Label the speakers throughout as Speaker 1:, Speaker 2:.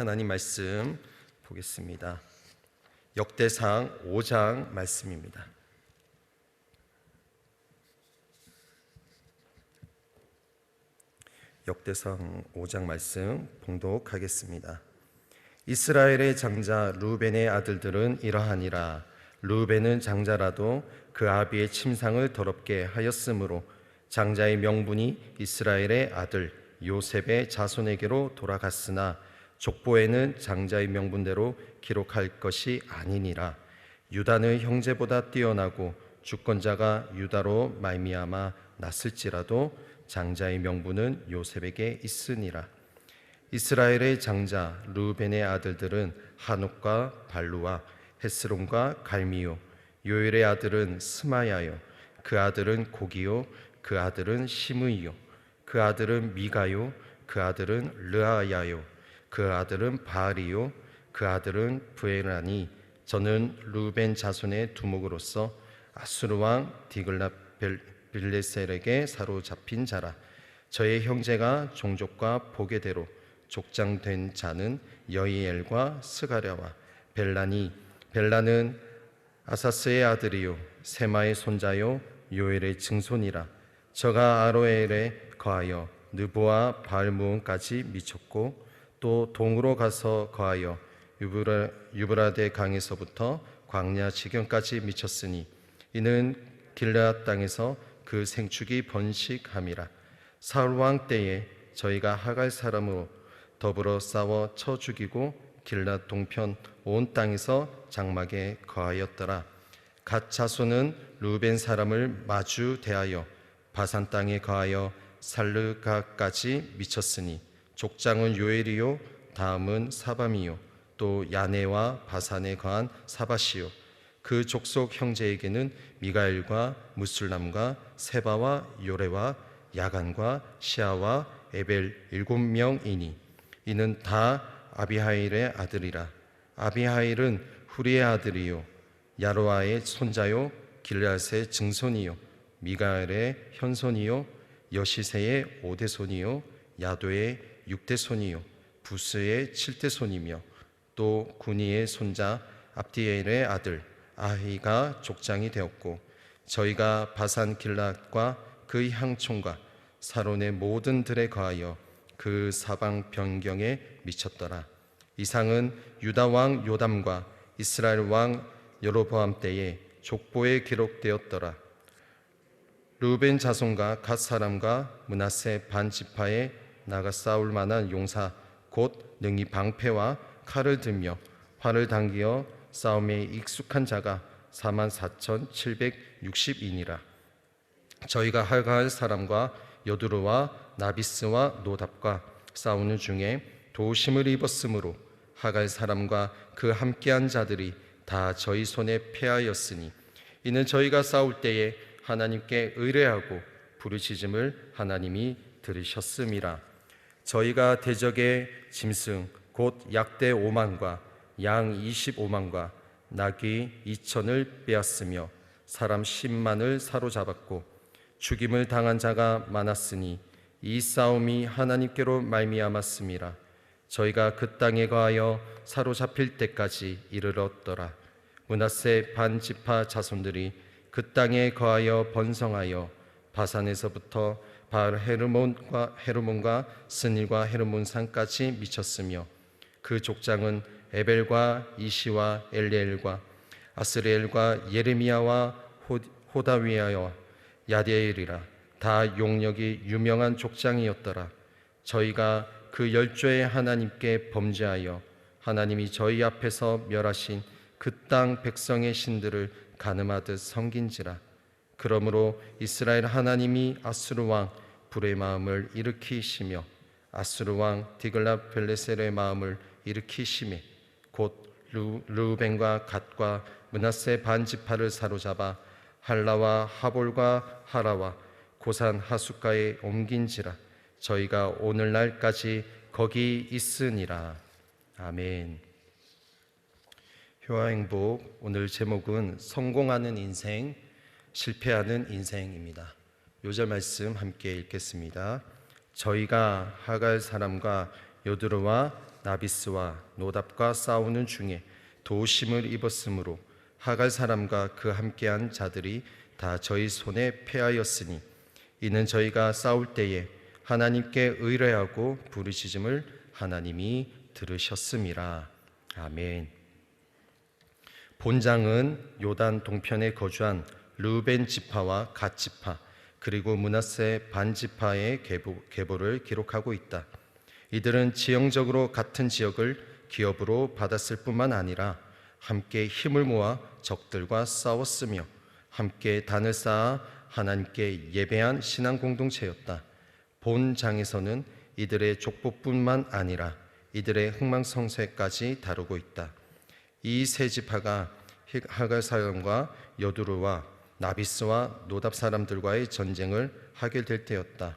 Speaker 1: 하나님 말씀 보겠습니다. 역대상 5장 말씀입니다. 역대상 5장 말씀 봉독하겠습니다. 이스라엘의 장자 루벤의 아들들은 이러하니라. 루벤은 장자라도 그 아비의 침상을 더럽게 하였으므로 장자의 명분이 이스라엘의 아들 요셉의 자손에게로 돌아갔으나 족보에는 장자의 명분대로 기록할 것이 아니니라. 유다는 형제보다 뛰어나고 주권자가 유다로 말미암아 났을지라도 장자의 명분은 요셉에게 있으니라. 이스라엘의 장자 루벤의 아들들은 하녹과 발루와 헤스론과 갈미요. 요엘의 아들은 스마야요. 그 아들은 고기요. 그 아들은 시므이요. 그 아들은 미가요. 그 아들은 르아야요. 그 아들은 바알이요. 그 아들은 브에라니. 저는 루벤 자손의 두목으로서 아수르 왕 디글랏빌레셀에게 사로잡힌 자라. 저의 형제가 종족과 보게대로 족장된 자는 여이엘과 스가랴와 벨라니. 벨라는 아사스의 아들이요 세마의 손자요 요엘의 증손이라. 저가 아로엘에 거하여 느보와 바알무온까지 미쳤고 또 동으로 가서 거하여 유브라데 강에서부터 광야 지경까지 미쳤으니 이는 길르앗 땅에서 그 생축이 번식함이라. 사울 왕 때에 저희가 하갈 사람으로 더불어 싸워 쳐 죽이고 길르앗 동편 온 땅에서 장막에 거하였더라. 갓 자손은 루벤 사람을 마주 대하여 바산 땅에 거하여 살르가까지 미쳤으니 족장은 요엘이요 다음은 사밤이요 또 야네와 바산에 거한 사바시요. 그 족속 형제에게는 미가엘과 무술람과 세바와 요레와 야간과 시아와 에벨 7명이니 이는 다 아비하일의 아들이라. 아비하일은 후리의 아들이요 야로아의 손자요 길앗의 증손이요 미가엘의 현손이요 여시세의 5대손이요 야도의 6대손이요 부스의 7대손이며 또 구니의 손자 압디엘의 아들 아히가 족장이 되었고 저희가 바산 길앗과 그 향촌과 사론의 모든 들에 거하여 그 사방 변경에 미쳤더라. 이상은 유다 왕 요담과 이스라엘 왕 여로보암 때에 족보에 기록되었더라. 루벤 자손과 갓 사람과 므낫세 반 지파에 나가 싸울 만한 용사 곧 능히 방패와 칼을 들며 활을 당기어 싸움에 익숙한 자가 44,760이니라. 저희가 할가할 사람과 여두르와 나비스와 노답과 싸우는 중에 도심을 입었으므로 하갈 사람과 그 함께한 자들이 다 저희 손에 패하였으니 이는 저희가 싸울 때에 하나님께 의뢰하고 부르짖음을 하나님이 들으셨음이라. 저희가 대적의 짐승 곧 약대 5만과 양 25만과 나귀 2천을 빼앗으며 사람 10만을 사로잡았고 죽임을 당한 자가 많았으니 이 싸움이 하나님께로 말미암았음이라. 저희가 그 땅에 거하여 사로잡힐 때까지 이르렀더라. 므낫세 반 지파 자손들이 그 땅에 거하여 번성하여 바산에서부터 바알 헤르몬과 스닐과 헤르몬 산까지 미쳤으며 그 족장은 에벨과 이시와 엘리엘과 아스리엘과 예레미야와 호다위야와 야디엘이라. 다 용력이 유명한 족장이었더라. 저희가 그 열조의 하나님께 범죄하여 하나님이 저희 앞에서 멸하신 그 땅 백성의 신들을 가늠하듯 섬긴지라. 그러므로 이스라엘 하나님이 아수르 왕 불의 마음을 일으키시며 아수르 왕 디글랏빌레셀의 마음을 일으키시매 곧 르우벤과 갓과 므낫세 반 지파를 사로잡아 할라와 하볼과 하라와 고산 하숫가에 옮긴지라. 저희가 오늘날까지 거기 있으니라. 아멘. 효화행복 오늘 제목은 성공하는 인생, 실패하는 인생입니다. 요절 말씀 함께 읽겠습니다. 저희가 하갈 사람과 요드르와 나비스와 노답과 싸우는 중에 도심을 입었으므로 하갈 사람과 그 함께한 자들이 다 저희 손에 패하였으니 이는 저희가 싸울 때에 하나님께 의뢰하고 부르짖음을 하나님이 들으셨음이라. 아멘. 본장은 요단 동편에 거주한 르우벤 지파와 갓 지파 그리고 므낫세 반 지파의 계보를 기록하고 있다. 이들은 지형적으로 같은 지역을 기업으로 받았을 뿐만 아니라 함께 힘을 모아 적들과 싸웠으며 함께 단을 쌓아 하나님께 예배한 신앙 공동체였다. 본장에서는 이들의 족보뿐만 아니라 이들의 흥망성쇠까지 다루고 있다. 이 세 지파가 하갈 사람과 여두루와 나비스와 노답 사람들과의 전쟁을 하게 될 때였다.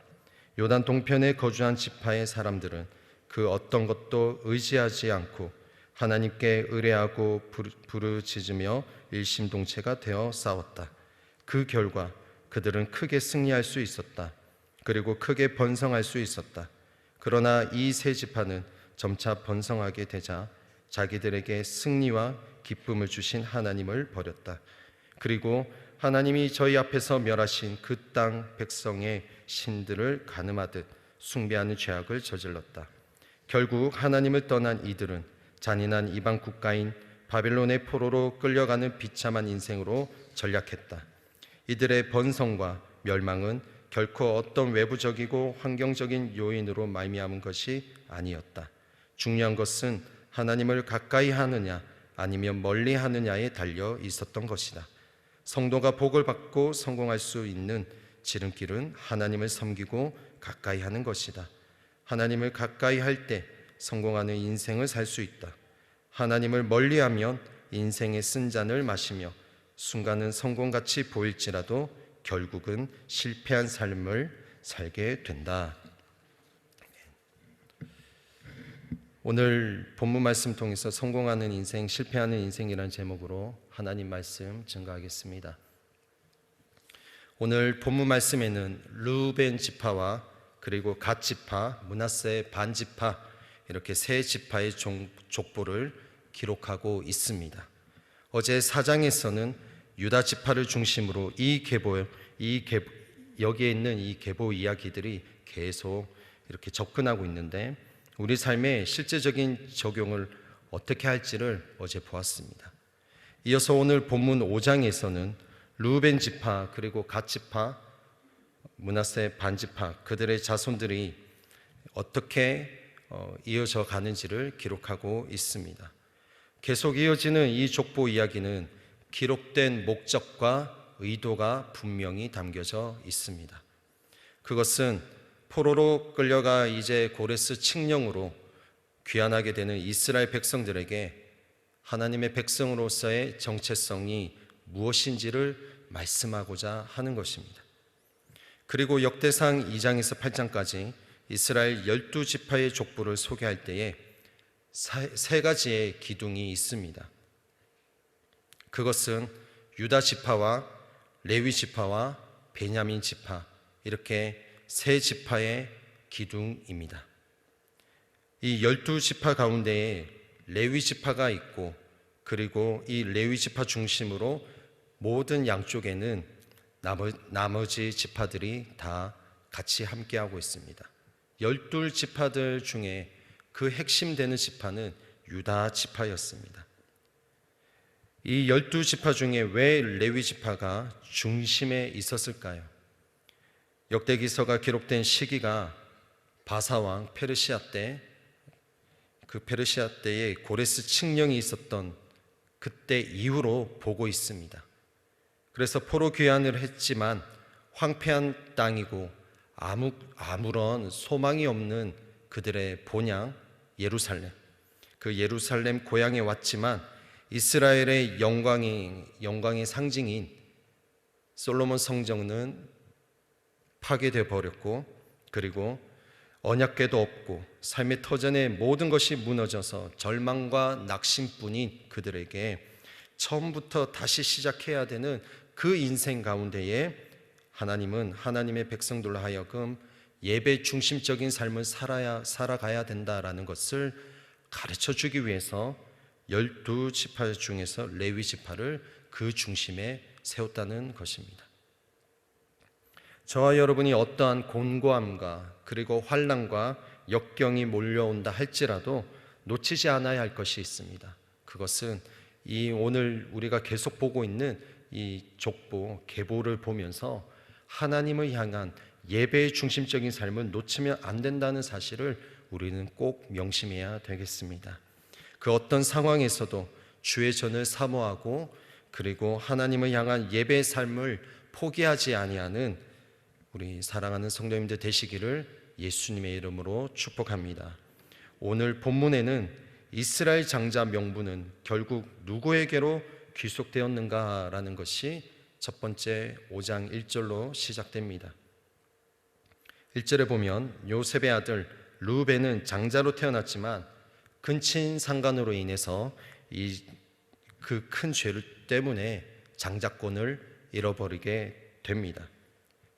Speaker 1: 요단 동편에 거주한 지파의 사람들은 그 어떤 것도 의지하지 않고 하나님께 의뢰하고 부르짖으며 일심동체가 되어 싸웠다. 그 결과 그들은 크게 승리할 수 있었다. 그리고 크게 번성할 수 있었다. 그러나 이 세 지파는 점차 번성하게 되자 자기들에게 승리와 기쁨을 주신 하나님을 버렸다. 그리고 하나님이 저희 앞에서 멸하신 그 땅 백성의 신들을 가늠하듯 숭배하는 죄악을 저질렀다. 결국 하나님을 떠난 이들은 잔인한 이방 국가인 바벨론의 포로로 끌려가는 비참한 인생으로 전락했다. 이들의 번성과 멸망은 결코 어떤 외부적이고 환경적인 요인으로 말미암은 것이 아니었다. 중요한 것은 하나님을 가까이 하느냐 아니면 멀리 하느냐에 달려 있었던 것이다. 성도가 복을 받고 성공할 수 있는 지름길은 하나님을 섬기고 가까이 하는 것이다. 하나님을 가까이 할 때 성공하는 인생을 살 수 있다. 하나님을 멀리하면 인생의 쓴 잔을 마시며 순간은 성공같이 보일지라도 결국은 실패한 삶을 살게 된다. 오늘 본문 말씀 통해서 성공하는 인생, 실패하는 인생이라는 제목으로 하나님 말씀 증거하겠습니다. 오늘 본문 말씀에는 르우벤 지파와 그리고 갓 지파, 므낫세 반 지파 이렇게 세 지파의 족보를 기록하고 있습니다. 어제 4장에서는 유다 지파를 중심으로 여기에 있는 이 계보 이야기들이 계속 이렇게 접근하고 있는데 우리 삶에 실제적인 적용을 어떻게 할지를 어제 보았습니다. 이어서 오늘 본문 5장에서는 르우벤 지파 그리고 갓 지파, 므낫세 반 지파 그들의 자손들이 어떻게 이어져 가는지를 기록하고 있습니다. 계속 이어지는 이 족보 이야기는 기록된 목적과 의도가 분명히 담겨져 있습니다. 그것은 포로로 끌려가 이제 고레스 칙령으로 귀환하게 되는 이스라엘 백성들에게 하나님의 백성으로서의 정체성이 무엇인지를 말씀하고자 하는 것입니다. 그리고 역대상 2장에서 8장까지 이스라엘 12지파의 족보를 소개할 때에 세 가지의 기둥이 있습니다. 그것은 유다 지파와 레위 지파와 베냐민 지파 이렇게 세 지파의 기둥입니다. 이 12지파 가운데에 레위 지파가 있고 그리고 이 레위 지파 중심으로 모든 양쪽에는 나머지 지파들이 다 같이 함께하고 있습니다. 12지파들 중에 그 핵심 되는 지파는 유다 지파였습니다. 이 12지파 중에 왜 레위 지파가 중심에 있었을까요? 역대기서가 기록된 시기가 바사왕 페르시아 때, 그 페르시아 때에 고레스 칙령이 있었던 그때 이후로 보고 있습니다. 그래서 포로 귀환을 했지만 황폐한 땅이고 아무런 소망이 없는 그들의 본향 예루살렘, 그 예루살렘 고향에 왔지만 이스라엘의 영광의 상징인 솔로몬 성전은 파괴되어 버렸고 그리고 언약궤도 없고 삶의 터전에 모든 것이 무너져서 절망과 낙심뿐인 그들에게 처음부터 다시 시작해야 되는 그 인생 가운데에 하나님은 하나님의 백성들로 하여금 예배 중심적인 삶을 살아가야 된다라는 것을 가르쳐 주기 위해서 12지파 중에서 레위 지파를 그 중심에 세웠다는 것입니다. 저와 여러분이 어떠한 곤고함과 그리고 환난과 역경이 몰려온다 할지라도 놓치지 않아야 할 것이 있습니다. 그것은 이 오늘 우리가 계속 보고 있는 이 족보, 계보를 보면서 하나님을 향한 예배의 중심적인 삶을 놓치면 안 된다는 사실을 우리는 꼭 명심해야 되겠습니다. 그 어떤 상황에서도 주의 전을 사모하고 그리고 하나님을 향한 예배의 삶을 포기하지 아니하는 우리 사랑하는 성도님들 되시기를 예수님의 이름으로 축복합니다. 오늘 본문에는 이스라엘 장자 명부는 결국 누구에게로 귀속되었는가라는 것이 첫 번째 5장 1절로 시작됩니다. 1절에 보면 요셉의 아들 르우벤은 장자로 태어났지만 근친 상간으로 인해서 그 큰 죄 때문에 장자권을 잃어버리게 됩니다.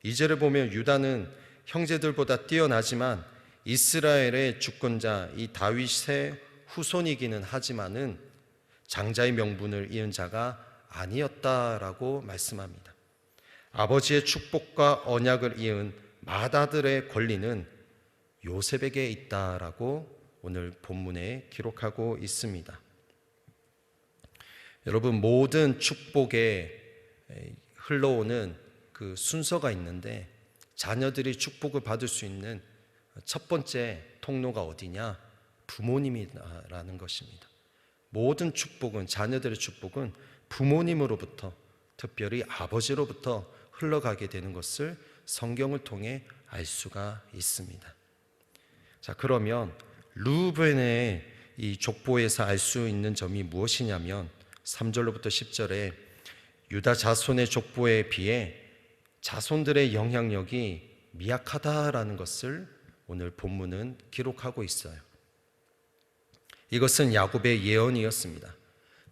Speaker 1: 2절에 보면 유다는 형제들보다 뛰어나지만 이스라엘의 주권자 이 다윗의 후손이기는 하지만은 장자의 명분을 이은 자가 아니었다라고 말씀합니다. 아버지의 축복과 언약을 이은 맏아들의 권리는 요셉에게 있다라고 오늘 본문에 기록하고 있습니다. 여러분, 모든 축복에 흘러오는 그 순서가 있는데 자녀들이 축복을 받을 수 있는 첫 번째 통로가 어디냐? 부모님이라는 것입니다. 모든 축복은, 자녀들의 축복은 부모님으로부터, 특별히 아버지로부터 흘러가게 되는 것을 성경을 통해 알 수가 있습니다. 자, 그러면 르우벤의 이 족보에서 알 수 있는 점이 무엇이냐면 3절로부터 10절에 유다 자손의 족보에 비해 자손들의 영향력이 미약하다라는 것을 오늘 본문은 기록하고 있어요. 이것은 야곱의 예언이었습니다.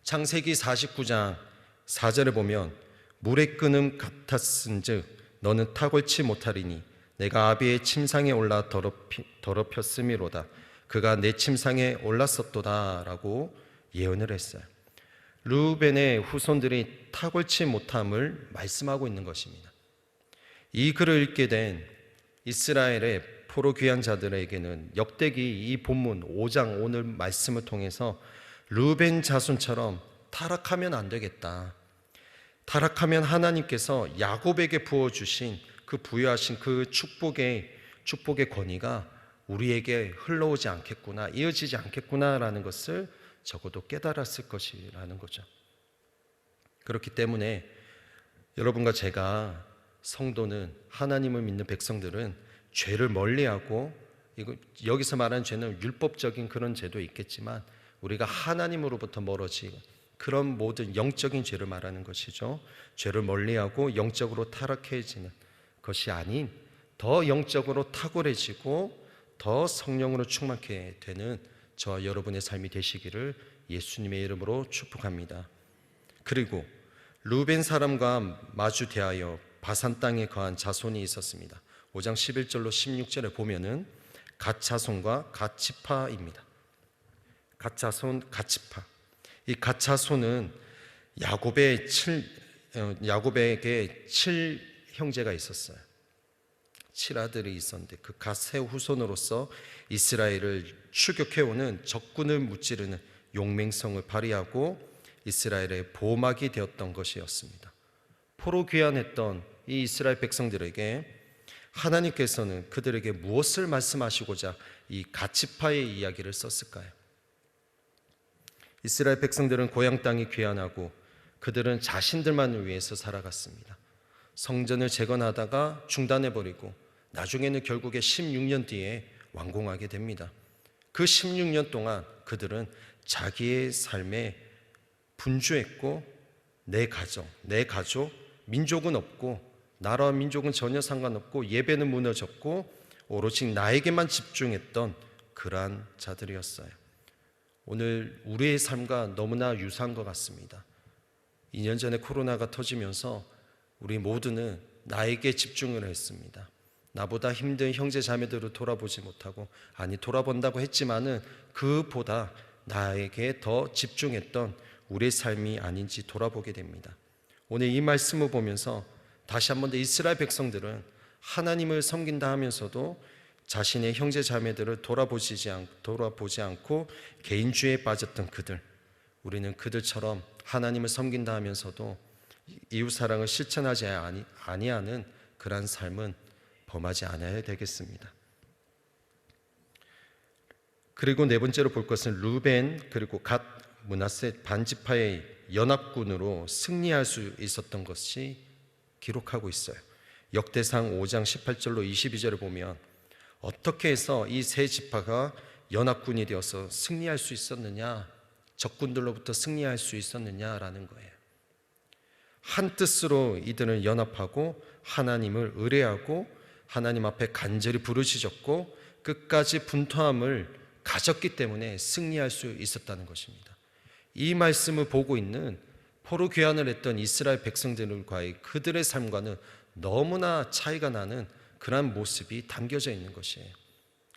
Speaker 1: 창세기 49장 4절에 보면 물의 끓음 같았은즉 너는 탁월치 못하리니 내가 아비의 침상에 올라 더럽혔음이로다. 그가 내 침상에 올랐었도다 라고 예언을 했어요. 르우벤의 후손들이 탁월치 못함을 말씀하고 있는 것입니다. 이 글을 읽게 된 이스라엘의 포로 귀한 자들에게는 역대기 이 본문 5장 오늘 말씀을 통해서 르우벤 자손처럼 타락하면 안 되겠다. 타락하면 하나님께서 야곱에게 부어주신 그 부여하신 그 축복의 권위가 우리에게 흘러오지 않겠구나, 이어지지 않겠구나라는 것을 적어도 깨달았을 것이라는 거죠. 그렇기 때문에 여러분과 제가 성도는, 하나님을 믿는 백성들은 죄를 멀리하고, 여기서 말하는 죄는 율법적인 그런 죄도 있겠지만 우리가 하나님으로부터 멀어지고 그런 모든 영적인 죄를 말하는 것이죠. 죄를 멀리하고 영적으로 타락해지는 것이 아닌 더 영적으로 탁월해지고 더 성령으로 충만케 되는 저와 여러분의 삶이 되시기를 예수님의 이름으로 축복합니다. 그리고 르우벤 사람과 마주 대하여 바산 땅에 거한 자손이 있었습니다. 5장 11절로 16절에 보면은 갓 자손과 갓 지파입니다. 갓 자손, 갓 지파. 이 갓 자손은 야곱에게 7형제가 있었어요. 7아들이 있었는데 그 갓의 후손으로서 이스라엘을 추격해오는 적군을 무찌르는 용맹성을 발휘하고 이스라엘의 보호막이 되었던 것이었습니다. 포로 귀환했던 이 이스라엘 백성들에게 하나님께서는 그들에게 무엇을 말씀하시고자 이 갓 지파의 이야기를 썼을까요? 이스라엘 백성들은 고향 땅이 귀환하고 그들은 자신들만을 위해서 살아갔습니다. 성전을 재건하다가 중단해버리고 나중에는 결국에 16년 뒤에 완공하게 됩니다. 그 16년 동안 그들은 자기의 삶에 분주했고 내 가족, 민족은 없고 나라와 민족은 전혀 상관없고 예배는 무너졌고 오로지 나에게만 집중했던 그러한 자들이었어요. 오늘 우리의 삶과 너무나 유사한 것 같습니다. 2년 전에 코로나가 터지면서 우리 모두는 나에게 집중을 했습니다. 나보다 힘든 형제 자매들을 돌아보지 못하고, 아니 돌아본다고 했지만은 그보다 나에게 더 집중했던 우리의 삶이 아닌지 돌아보게 됩니다. 오늘 이 말씀을 보면서 다시 한 번 더 이스라엘 백성들은 하나님을 섬긴다 하면서도 자신의 형제 자매들을 돌아보지 않고 개인주의에 빠졌던 그들, 우리는 그들처럼 하나님을 섬긴다 하면서도 이웃사랑을 실천하지 아니하는 그러한 삶은 범하지 않아야 되겠습니다. 그리고 네 번째로 볼 것은 루벤 그리고 갓 므낫세 반지파의 연합군으로 승리할 수 있었던 것이 기록하고 있어요. 역대상 5장 18절로 22절을 보면 어떻게 해서 이 세 지파가 연합군이 되어서 승리할 수 있었느냐, 적군들로부터 승리할 수 있었느냐라는 거예요. 한 뜻으로 이들은 연합하고 하나님을 의뢰하고 하나님 앞에 간절히 부르짖었고 끝까지 분투함을 가졌기 때문에 승리할 수 있었다는 것입니다. 이 말씀을 보고 있는 포로 귀환을 했던 이스라엘 백성들과의 그들의 삶과는 너무나 차이가 나는 그러한 모습이 담겨져 있는 것이에요.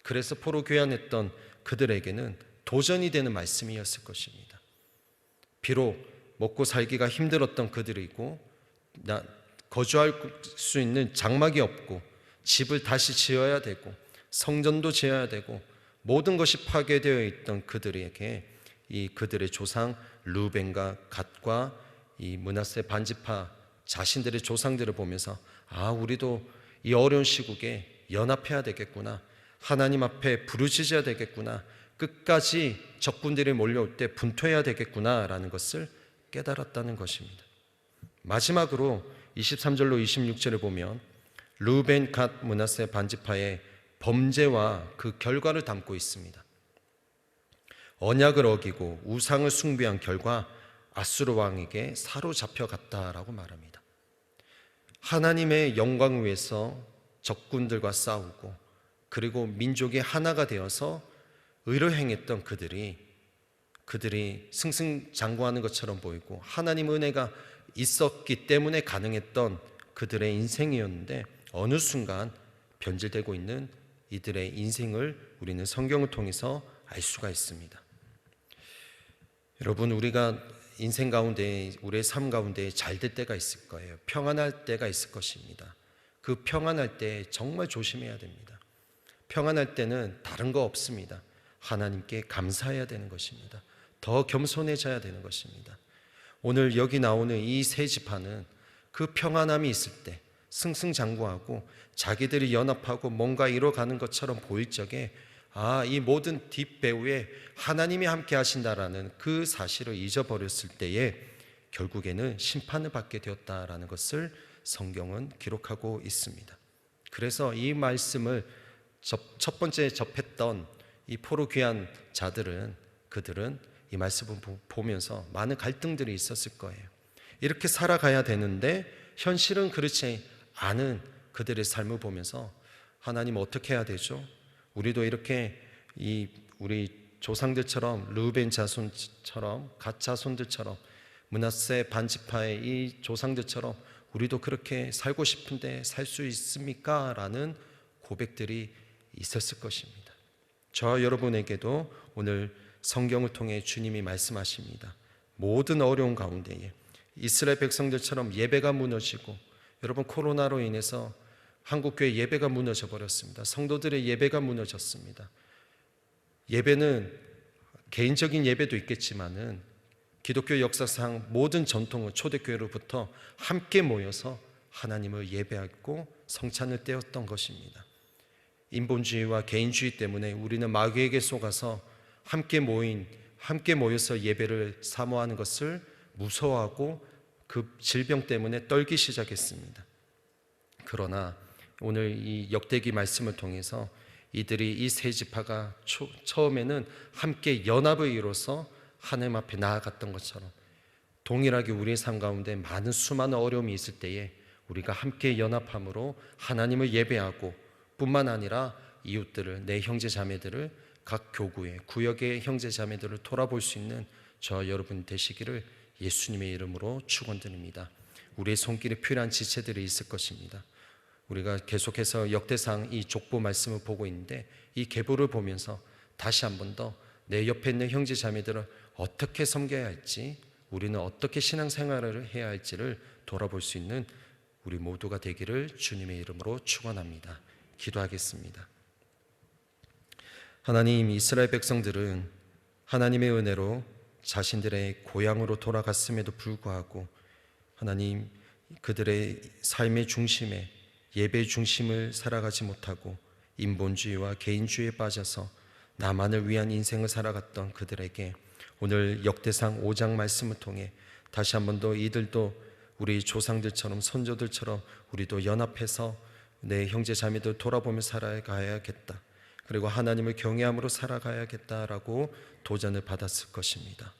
Speaker 1: 그래서 포로 귀환했던 그들에게는 도전이 되는 말씀이었을 것입니다. 비록 먹고 살기가 힘들었던 그들이고 거주할 수 있는 장막이 없고 집을 다시 지어야 되고 성전도 지어야 되고 모든 것이 파괴되어 있던 그들에게 이 그들의 조상 루벤과 갓과 이 므낫세 반지파 자신들의 조상들을 보면서 우리도 이 어려운 시국에 연합해야 되겠구나, 하나님 앞에 부르짖어야 되겠구나, 끝까지 적군들이 몰려올 때 분투해야 되겠구나라는 것을 깨달았다는 것입니다. 마지막으로 23절로 26절을 보면 루벤 갓 므낫세 반지파의 범죄와 그 결과를 담고 있습니다. 언약을 어기고 우상을 숭배한 결과 아수르 왕에게 사로잡혀갔다라고 말합니다. 하나님의 영광을 위해서 적군들과 싸우고 그리고 민족이 하나가 되어서 의를 행했던 그들이 승승장구하는 것처럼 보이고 하나님 은혜가 있었기 때문에 가능했던 그들의 인생이었는데 어느 순간 변질되고 있는 이들의 인생을 우리는 성경을 통해서 알 수가 있습니다. 여러분, 우리가 인생 가운데, 우리의 삶 가운데 잘 될 때가 있을 거예요. 평안할 때가 있을 것입니다. 그 평안할 때 정말 조심해야 됩니다. 평안할 때는 다른 거 없습니다. 하나님께 감사해야 되는 것입니다. 더 겸손해져야 되는 것입니다. 오늘 여기 나오는 이 세 지파는 그 평안함이 있을 때 승승장구하고 자기들이 연합하고 뭔가 이뤄가는 것처럼 보일 적에 이 모든 뒷배후에 하나님이 함께 하신다라는 그 사실을 잊어버렸을 때에 결국에는 심판을 받게 되었다라는 것을 성경은 기록하고 있습니다. 그래서 이 말씀을 첫 번째 접했던 이 포로 귀한 그들은 이 말씀을 보면서 많은 갈등들이 있었을 거예요. 이렇게 살아가야 되는데 현실은 그렇지 않은 그들의 삶을 보면서 하나님 어떻게 해야 되죠? 우리도 이렇게 우리 조상들처럼 르우벤 자손처럼 갓 자손들처럼 므낫세 반지파의 이 조상들처럼 우리도 그렇게 살고 싶은데 살 수 있습니까? 라는 고백들이 있었을 것입니다. 저와 여러분에게도 오늘 성경을 통해 주님이 말씀하십니다. 모든 어려운 가운데에 이스라엘 백성들처럼 예배가 무너지고, 여러분 코로나로 인해서 한국교회 예배가 무너져 버렸습니다. 성도들의 예배가 무너졌습니다. 예배는 개인적인 예배도 있겠지만은 기독교 역사상 모든 전통은 초대교회로부터 함께 모여서 하나님을 예배하고 성찬을 떼었던 것입니다. 인본주의와 개인주의 때문에 우리는 마귀에게 속아서 함께 모여서 예배를 사모하는 것을 무서워하고 그 질병 때문에 떨기 시작했습니다. 그러나 오늘 이 역대기 말씀을 통해서 이들이 이 세 지파가 처음에는 함께 연합을 이뤄서 하나님 앞에 나아갔던 것처럼 동일하게 우리의 삶 가운데 수많은 어려움이 있을 때에 우리가 함께 연합함으로 하나님을 예배하고 뿐만 아니라 이웃들을, 내 형제 자매들을, 각 교구의 구역의 형제 자매들을 돌아볼 수 있는 저와 여러분 되시기를 예수님의 이름으로 축원드립니다. 우리의 손길에 필요한 지체들이 있을 것입니다. 우리가 계속해서 역대상 이 족보 말씀을 보고 있는데 이 계보를 보면서 다시 한 번 더 내 옆에 있는 형제 자매들을 어떻게 섬겨야 할지, 우리는 어떻게 신앙생활을 해야 할지를 돌아볼 수 있는 우리 모두가 되기를 주님의 이름으로 축원합니다. 기도하겠습니다. 하나님, 이스라엘 백성들은 하나님의 은혜로 자신들의 고향으로 돌아갔음에도 불구하고 하나님, 그들의 삶의 중심에 예배 중심을 살아가지 못하고 인본주의와 개인주의에 빠져서 나만을 위한 인생을 살아갔던 그들에게 오늘 역대상 5장 말씀을 통해 다시 한 번 더 이들도 우리 조상들처럼 선조들처럼 우리도 연합해서 내 형제 자매들 돌아보며 살아가야겠다, 그리고 하나님을 경외함으로 살아가야겠다라고 도전을 받았을 것입니다.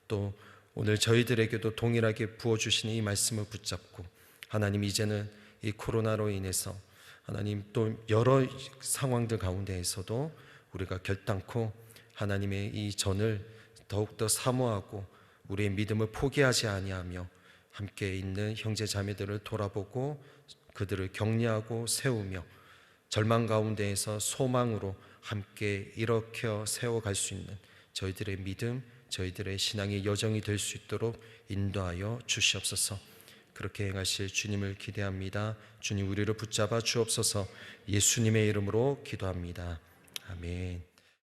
Speaker 1: 또 오늘 저희들에게도 동일하게 부어주시는 이 말씀을 붙잡고 하나님, 이제는 이 코로나로 인해서 하나님 또 여러 상황들 가운데에서도 우리가 결단코 하나님의 이 전을 더욱더 사모하고 우리의 믿음을 포기하지 아니하며 함께 있는 형제 자매들을 돌아보고 그들을 격려하고 세우며 절망 가운데에서 소망으로 함께 일으켜 세워갈 수 있는 저희들의 믿음, 저희들의 신앙의 여정이 될 수 있도록 인도하여 주시옵소서. 그렇게 행하실 주님을 기대합니다. 주님, 우리를 붙잡아 주옵소서. 예수님의 이름으로 기도합니다. 아멘.